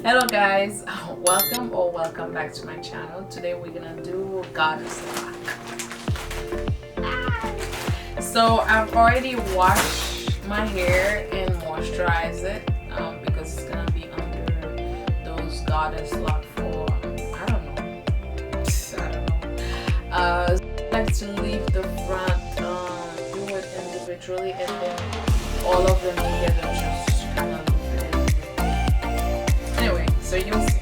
Hello guys, welcome back to my channel. Today we're gonna do goddess lock. So I've already washed my hair and moisturized it because it's gonna be under those goddess lock for I don't know. I like to leave the front, do it individually, and then all of them together just kind of. So you'll see.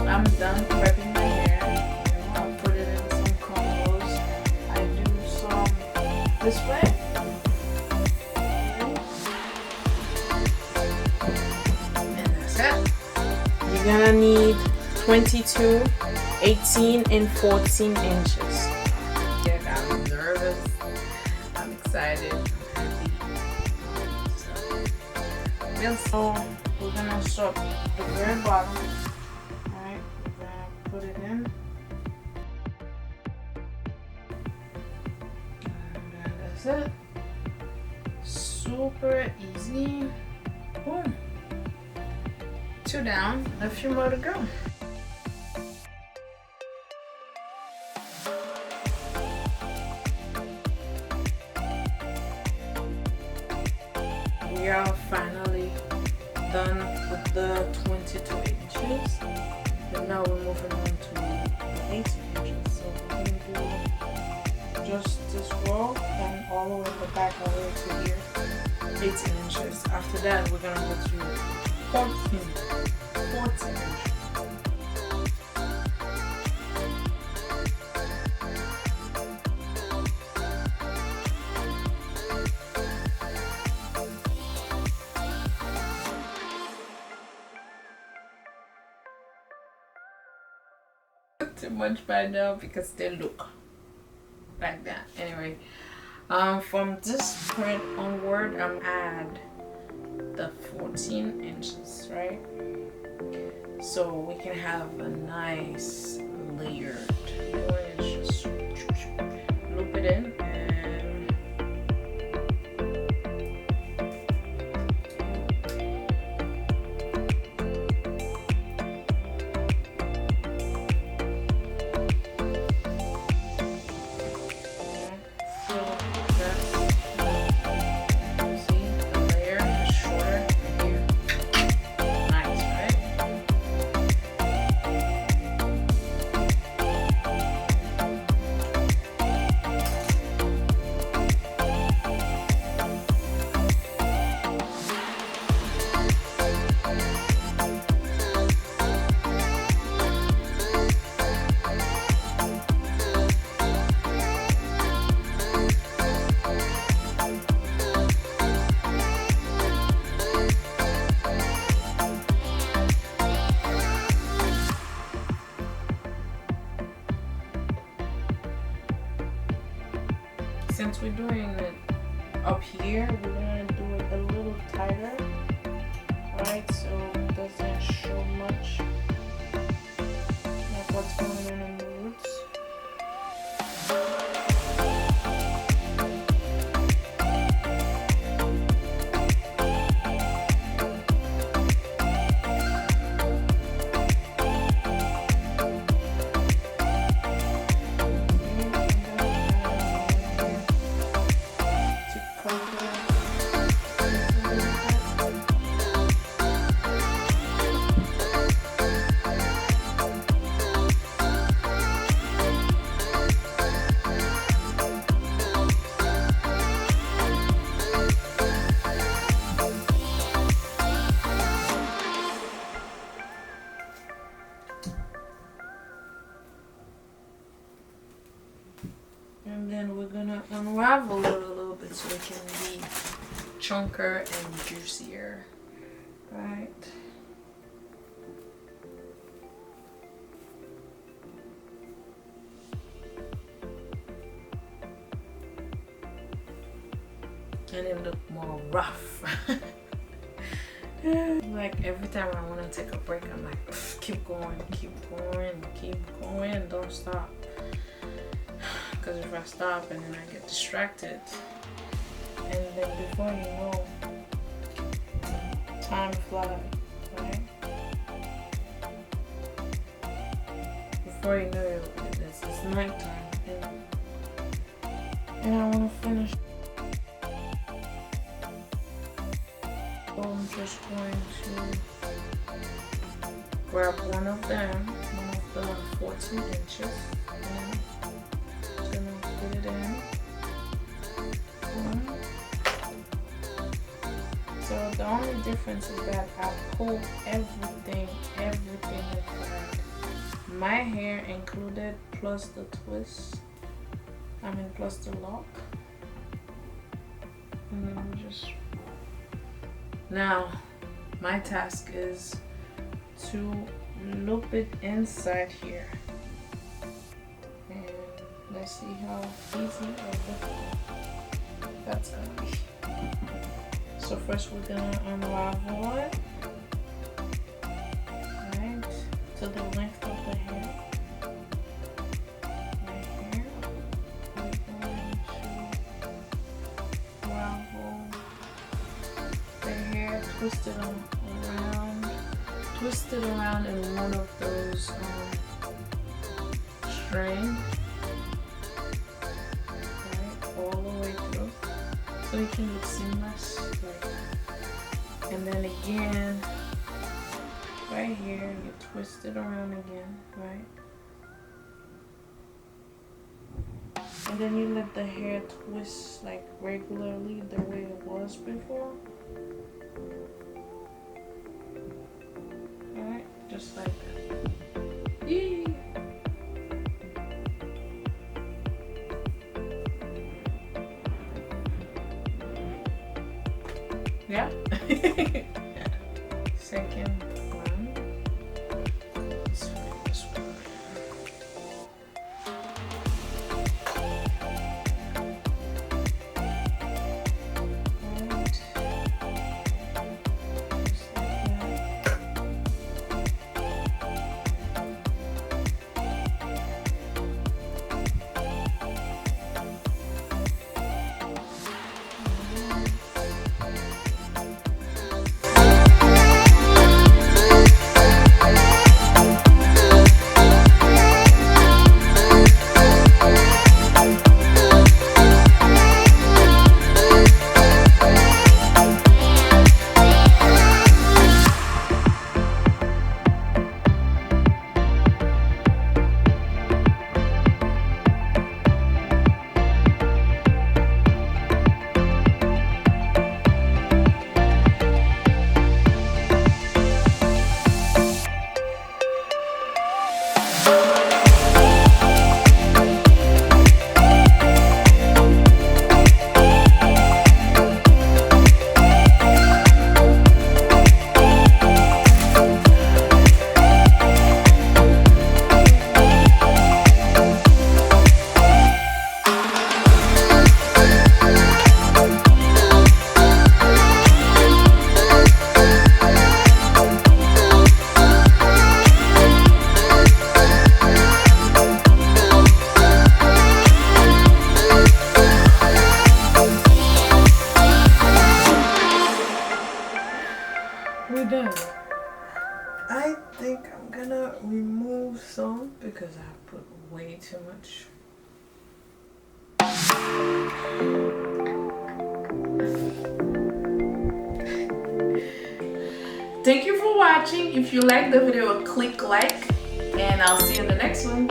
I'm done prepping my hair. I'll put it in some combos. I do some this way. And that's it. You're gonna need 22, 18, and 14 inches. Yeah, I'm nervous. I'm excited. So we're gonna start the very bottom. Alright, we're gonna put it in. And then that's it. Super easy. Boom. 2 down, a few more to go. We are finally done with the 22 inches, and now we're moving on to the 18 inches. So we're going to do just this row and all the way to the back, all the way to here, 18 inches. After that, we're going to go to 14 inches. Too much by now because they look like that. Anyway, from this point onward, I'm add the 14 inches, right? So we can have a nice layered. It's just loop it in. Since we're doing it up here, we're gonna do it a little tighter, right? So it doesn't show much like what's going on in the roots. And then we're gonna unravel it a little bit so it can be chunkier and juicier, right? And it look more rough. Like every time I want to take a break, I'm like, keep going, don't stop. Because if I stop and then I get distracted, and then before you know, time fly, right? Before you know it, it's nighttime, and I want to finish. So I'm just going to grab one of them 14 inches, and just gonna put it in. So the only difference is that I pulled everything apart. My hair included, plus the twist. Plus the lock. And then I'm just. Now, my task is to loop it inside here. And let's see how easy or difficult that's gonna be. So first we're gonna unravel it, right, to the length of the hair. Right here. We're going to unravel the hair, twist it around in one of those strings, right, all the way through, so it can look seamless. And then again, right here, you twist it around again, right? And then you let the hair twist like regularly the way it was before. Alright, just like that. Yee! Yeah. Second one. Let's find this one. Right. Just like that. We're done. I think I'm gonna remove some because I put way too much. Thank you for watching. If you like the video, click like, and I'll see you in the next one.